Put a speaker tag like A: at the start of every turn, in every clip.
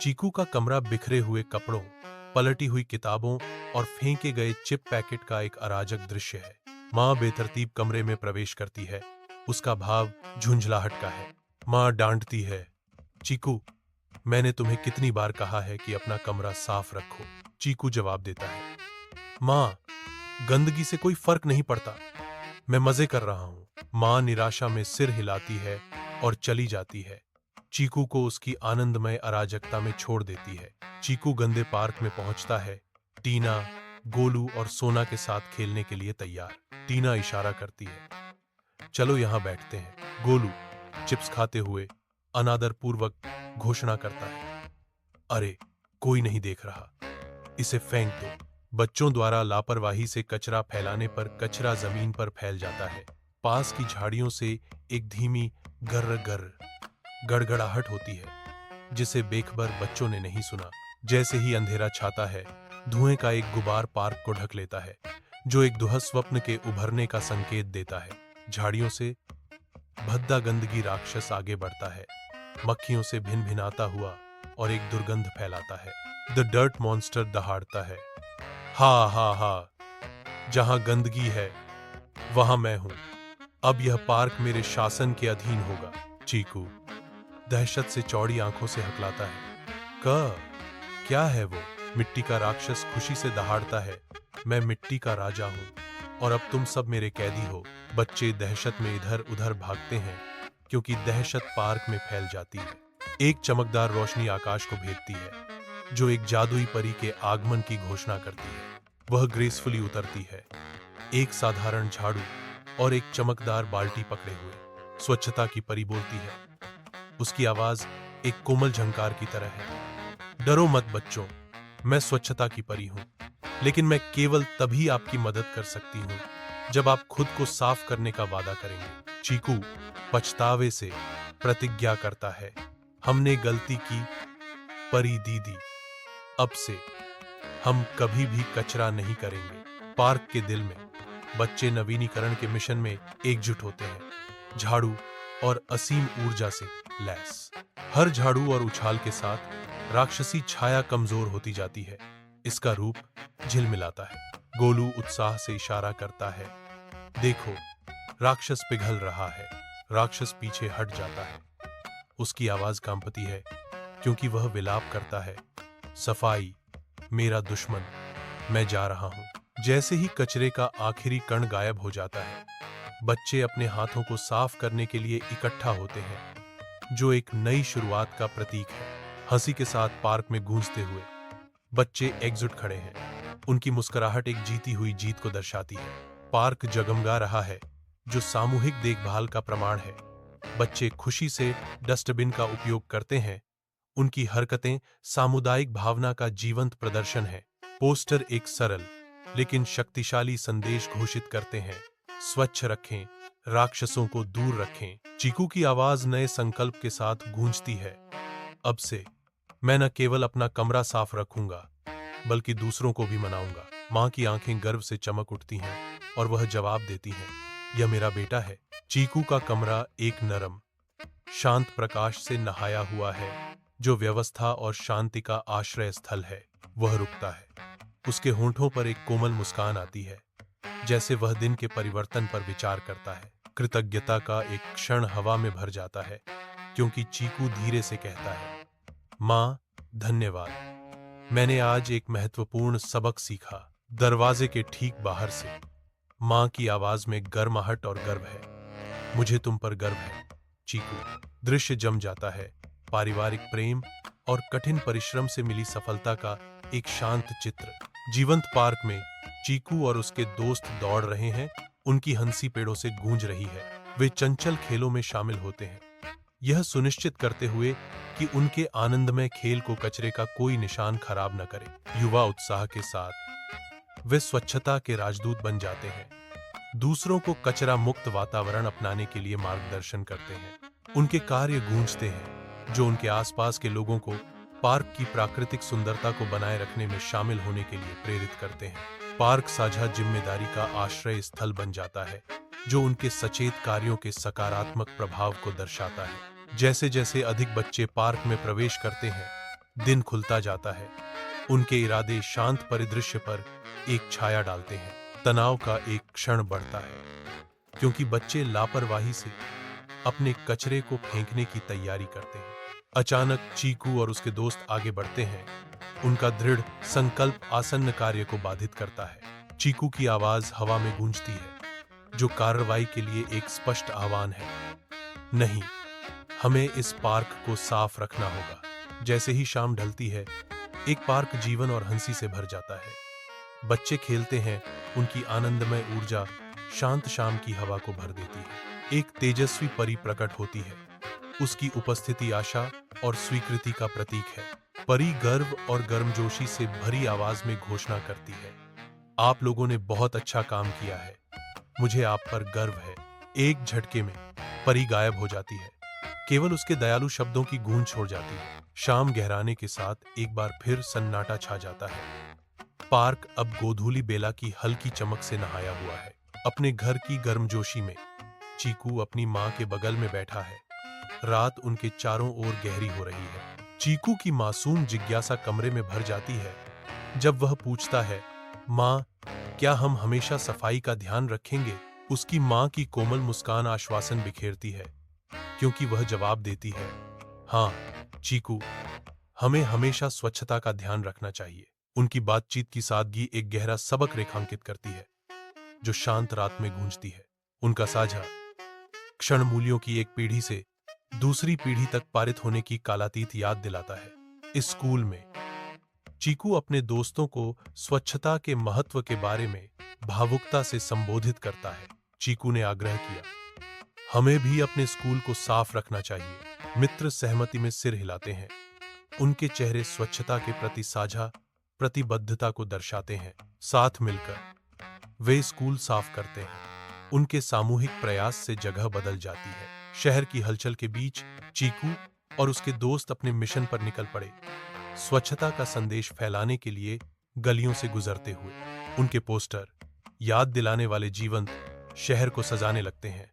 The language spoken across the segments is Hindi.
A: चीकू का कमरा बिखरे हुए कपड़ों, पलटी हुई किताबों और फेंके गए चिप पैकेट का एक अराजक दृश्य है। माँ बेतरतीब कमरे में प्रवेश करती है। उसका भाव झुंझलाहट का है। माँ डांटती है, चीकू, मैंने तुम्हें कितनी बार कहा है कि अपना कमरा साफ रखो। चीकू जवाब देता है, माँ, गंदगी से कोई फर्क नहीं पड़ता, मैं मजे कर रहा हूँ। माँ निराशा में सिर हिलाती है और चली जाती है। चीकू को उसकी आनंदमय अराजकता में छोड़ देती है। चीकू गंदे पार्क में पहुंचता है। टीना, गोलू और सोना के साथ खेलने के लिए तैयार। टीना इशारा करती है, चलो यहां बैठते हैं। गोलू चिप्स खाते हुए अनादर पूर्वक घोषणा करता है, अरे, कोई नहीं देख रहा, इसे फेंक दो। बच्चों द्वारा लापरवाही से कचरा फैलाने पर कचरा जमीन पर फैल जाता है। पास की झाड़ियों से एक धीमी गर्र गर्र गड़गड़ाहट होती है, जिसे बेखबर बच्चों ने नहीं सुना। जैसे ही अंधेरा छाता है, धुएं का एक गुबार पार्क को ढक लेता है, जो एक दुहस स्वप्न के उभरने का संकेत देता है। झाड़ियों से भद्दा गंदगी राक्षस आगे बढ़ता है, मक्खियों से भिन भिनाता हुआ और एक दुर्गंध फैलाता है। द डर्ट मॉन्स्टर दहाड़ता है, हा हा हा, जहां गंदगी है वहां मैं हूं। अब यह पार्क मेरे शासन के अधीन होगा। चीकू दहशत से चौड़ी आंखों से हकलाता है, क्या है वो? मिट्टी का राक्षस खुशी से दहाड़ता है, मैं मिट्टी का राजा हूं और अब तुम सब मेरे कैदी हो। बच्चे दहशत में इधर उधर भागते हैं, क्योंकि दहशत पार्क में फैल जाती है। एक चमकदार रोशनी आकाश को भेदती है, जो एक जादुई परी के आगमन की घोषणा करती है। वह ग्रेसफुली उतरती है, एक साधारण झाड़ू और एक चमकदार बाल्टी पकड़े हुए। स्वच्छता की परी बोलती है। उसकी आवाज एक कोमल झंकार की तरह है, डरो मत बच्चों, मैं स्वच्छता की परी हूं, लेकिन मैं केवल तभी आपकी मदद कर सकती हूं जब आप खुद को साफ करने का वादा करेंगे। चीकू पछतावे से प्रतिज्ञा करता है, हमने गलती की परी दीदी, अब से हम कभी भी कचरा नहीं करेंगे। पार्क के दिल में बच्चे नवीनीकरण के मिशन में एकजुट होते हैं, झाड़ू और असीम ऊर्जा से लैस। हर झाड़ू और उछाल के साथ राक्षसी छाया कमजोर होती जाती है। इसका रूप झिलमिलाता है। गोलू उत्साह से इशारा करता है, देखो, राक्षस पिघल रहा है। राक्षस पीछे हट जाता है। उसकी आवाज कांपती है, क्योंकि वह विलाप करता है, सफाई मेरा दुश्मन, मैं जा रहा हूं। जैसे ही कचरे का आखिरी कण गायब हो जाता है, बच्चे अपने हाथों को साफ करने के लिए इकट्ठा होते हैं, जो एक नई शुरुआत का प्रतीक है। हंसी के साथ पार्क में गूंजते हुए बच्चे एकजुट खड़े हैं। उनकी मुस्कुराहट एक जीती हुई जीत को दर्शाती है। पार्क जगमगा रहा है, जो सामूहिक देखभाल का प्रमाण है। बच्चे खुशी से डस्टबिन का उपयोग करते हैं। उनकी हरकतें सामुदायिक भावना का जीवंत प्रदर्शन है। पोस्टर एक सरल लेकिन शक्तिशाली संदेश घोषित करते हैं, स्वच्छ रखें, राक्षसों को दूर रखें। चीकू की आवाज नए संकल्प के साथ गूंजती है, अब से मैं न केवल अपना कमरा साफ रखूंगा, बल्कि दूसरों को भी मनाऊंगा। माँ की आंखें गर्व से चमक उठती हैं और वह जवाब देती हैं, यह मेरा बेटा है। चीकू का कमरा एक नरम, शांत प्रकाश से नहाया हुआ है, जो व्यवस्था और शांति का आश्रय स्थल है। वह रुकता है। उसके होंठों पर एक कोमल मुस्कान आती है, जैसे वह दिन के परिवर्तन पर विचार करता है। कृतज्ञता का एक क्षण हवा में भर जाता है, क्योंकि चीकू धीरे से कहता है, माँ, धन्यवाद, मैंने आज एक महत्वपूर्ण सबक सीखा। दरवाजे के ठीक बाहर से माँ की आवाज में गर्माहट और गर्व है, मुझे तुम पर गर्व है चीकू। दृश्य जम जाता है। पारिवारिक प्रेम और कठिन परिश्रम से मिली सफलता का एक शांत चित्र। जीवंत पार्क में चीकू और उसके दोस्त दौड़ रहे हैं। उनकी हंसी पेड़ों से गूंज रही है। वे चंचल खेलों में शामिल होते हैं, यह सुनिश्चित करते हुए कि उनके आनंदमय खेल को कचरे का कोई निशान खराब न करे। युवा उत्साह के साथ वे स्वच्छता के राजदूत बन जाते हैं, दूसरों को कचरा मुक्त वातावरण अपनाने के लिए मार्गदर्शन करते हैं। उनके कार्य गूंजते हैं, जो उनके आसपास के लोगों को पार्क की प्राकृतिक सुंदरता को बनाए रखने में शामिल होने के लिए प्रेरित करते हैं। पार्क साझा जिम्मेदारी का आश्रय स्थल बन जाता है, जो उनके सचेत कार्यों के सकारात्मक प्रभाव को दर्शाता है। जैसे जैसे अधिक बच्चे पार्क में प्रवेश करते हैं, दिन खुलता जाता है। उनके इरादे शांत परिदृश्य पर एक छाया डालते हैं। तनाव का एक क्षण बढ़ता है, क्योंकि बच्चे लापरवाही से अपने कचरे को फेंकने की तैयारी करते हैं। अचानक चीकू और उसके दोस्त आगे बढ़ते हैं। उनका दृढ़ संकल्प आसन्न कार्य को बाधित करता है। चीकू की आवाज हवा में गूंजती है, जो कार्रवाई के लिए एक स्पष्ट आह्वान है। नहीं, हमें इस पार्क को साफ रखना होगा। जैसे ही शाम ढलती है, एक पार्क जीवन और हंसी से भर जाता है। बच्चे खेलते हैं, उनकी आनंदमय ऊर्जा शांत शाम की हवा को भर देती है। एक तेजस्वी परी प्रकट होती है। उसकी उपस्थिति आशा और स्वीकृति का प्रतीक है। परी गर्व और गर्मजोशी से भरी आवाज में घोषणा करती है, आप लोगों ने बहुत अच्छा काम किया है, मुझे आप पर गर्व है। एक झटके में परी गायब हो जाती है, केवल उसके दयालु शब्दों की गूंज छोड़ जाती है। शाम गहराने के साथ एक बार फिर सन्नाटा छा जाता है। पार्क अब गोधूली बेला की हल्की चमक से नहाया हुआ है। अपने घर की गर्मजोशी में चीकू अपनी मां के बगल में बैठा है। रात उनके चारों ओर गहरी हो रही है। चीकू की मासूम जिज्ञासा कमरे में भर जाती है जब वह पूछता है, मां, क्या हम हमेशा सफाई का ध्यान रखेंगे? उसकी मां की कोमल मुस्कान आश्वासन बिखेरती है, क्योंकि वह जवाब देती है, हाँ चीकू, हमें हमेशा स्वच्छता का ध्यान रखना चाहिए। उनकी बातचीत की सादगी एक गहरा सबक रेखांकित करती है, जो शांत रात में गूंजती है। उनका साझा क्षण मूल्यों की एक पीढ़ी से दूसरी पीढ़ी तक पारित होने की कालातीत याद दिलाता है। इस स्कूल में चीकू अपने दोस्तों को स्वच्छता के महत्व के बारे में भावुकता से संबोधित करता है। चीकू ने आग्रह किया, हमें भी अपने स्कूल को साफ रखना चाहिए। मित्र सहमति में सिर हिलाते हैं। उनके चेहरे स्वच्छता के प्रति साझा प्रतिबद्धता को दर्शाते हैं। साथ मिलकर वे स्कूल साफ करते हैं। उनके सामूहिक प्रयास से जगह बदल जाती है। शहर की हलचल के बीच चीकू और उसके दोस्त अपने मिशन पर निकल पड़े। स्वच्छता का संदेश फैलाने के लिए गलियों से गुजरते हुए उनके पोस्टर याद दिलाने वाले जीवंत शहर को सजाने लगते हैं।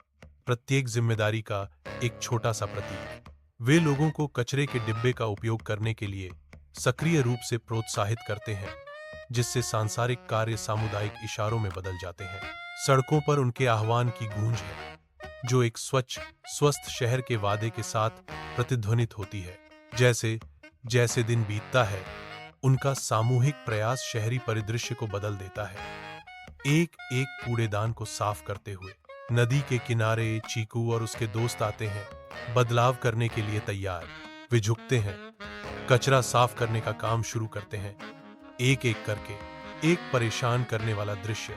A: प्रत्येक जिम्मेदारी का एक छोटा सा प्रतीक। वे लोगों को कचरे के डिब्बे का उपयोग करने के लिए सक्रिय रूप से प्रोत्साहित करते हैं, जिससे सांसारिक कार्य सामुदायिक इशारों में बदल जाते हैं। सड़कों पर उनके आह्वान की गूंज है, जो एक स्वच्छ स्वस्थ शहर के वादे के साथ प्रतिध्वनित होती है। जैसे जैसे दिन बीतता है, उनका सामूहिक प्रयास शहरी परिदृश्य को बदल देता है। एक एक कूड़ेदान को साफ करते हुए नदी के किनारे चीकू और उसके दोस्त आते हैं, बदलाव करने के लिए तैयार। वे झुकते हैं, कचरा साफ करने का काम शुरू करते हैं। एक एक करके एक परेशान करने वाला दृश्य।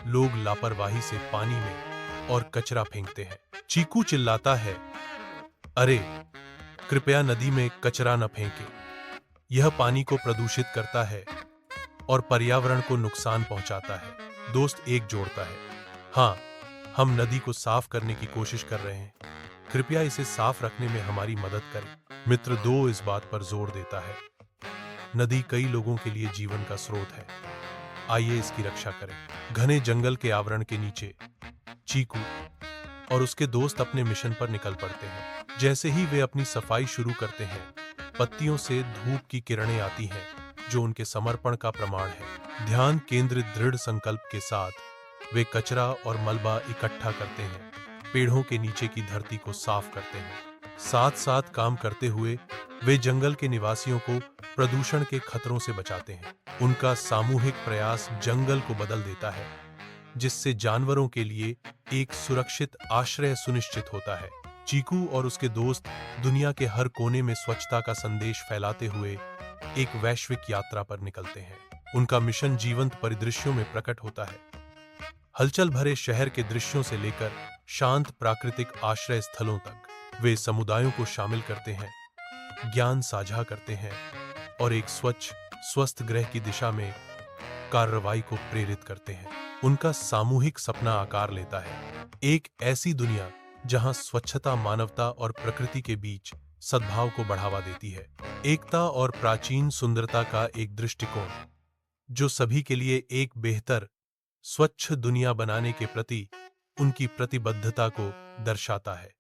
A: लोग लापरवाही से पानी में और कचरा फेंकते हैं। चीकू चिल्लाता है, अरे कृपया नदी में कचरा न फेंके, यह पानी को प्रदूषित करता है और पर्यावरण को नुकसान पहुंचाता है। दोस्त एक जोड़ता है, हाँ, हम नदी को साफ करने की कोशिश कर रहे हैं, कृपया इसे साफ रखने में हमारी मदद करें। मित्र दो इस बात पर जोर देता है, नदी कई लोगों के लिए जीवन का स्रोत है, आइए इसकी रक्षा करें। घने जंगल के आवरण के नीचे चीकू और उसके दोस्त अपने मिशन पर निकल पड़ते हैं। जैसे ही वे अपनी सफाई शुरू करते हैं, पत्तियों से धूप की किरणें आती हैं, जो उनके समर्पण का प्रमाण है। ध्यान केंद्रित दृढ़ संकल्प के साथ वे कचरा और मलबा इकट्ठा करते हैं, पेड़ों के नीचे की धरती को साफ करते हैं। साथ साथ काम करते हुए वे जंगल के निवासियों को प्रदूषण के खतरों से बचाते हैं। उनका सामूहिक प्रयास जंगल को बदल देता है, जिससे जानवरों के लिए एक सुरक्षित आश्रय सुनिश्चित होता है। चीकू और उसके दोस्त दुनिया के हर कोने में स्वच्छता का संदेश फैलाते हुए एक वैश्विक यात्रा पर निकलते हैं। उनका मिशन जीवंत परिदृश्यों में प्रकट होता है। हलचल भरे शहर के दृश्यों से लेकर शांत प्राकृतिक आश्रय स्थलों तक वे समुदायों को शामिल करते हैं, ज्ञान साझा करते हैं और एक स्वच्छ स्वस्थ ग्रह की दिशा में कार्रवाई को प्रेरित करते हैं। उनका सामूहिक सपना आकार लेता है, एक ऐसी दुनिया जहां स्वच्छता मानवता और प्रकृति के बीच सद्भाव को बढ़ावा देती है। एकता और प्राचीन सुंदरता का एक दृष्टिकोण, जो सभी के लिए एक बेहतर स्वच्छ दुनिया बनाने के प्रति उनकी प्रतिबद्धता को दर्शाता है।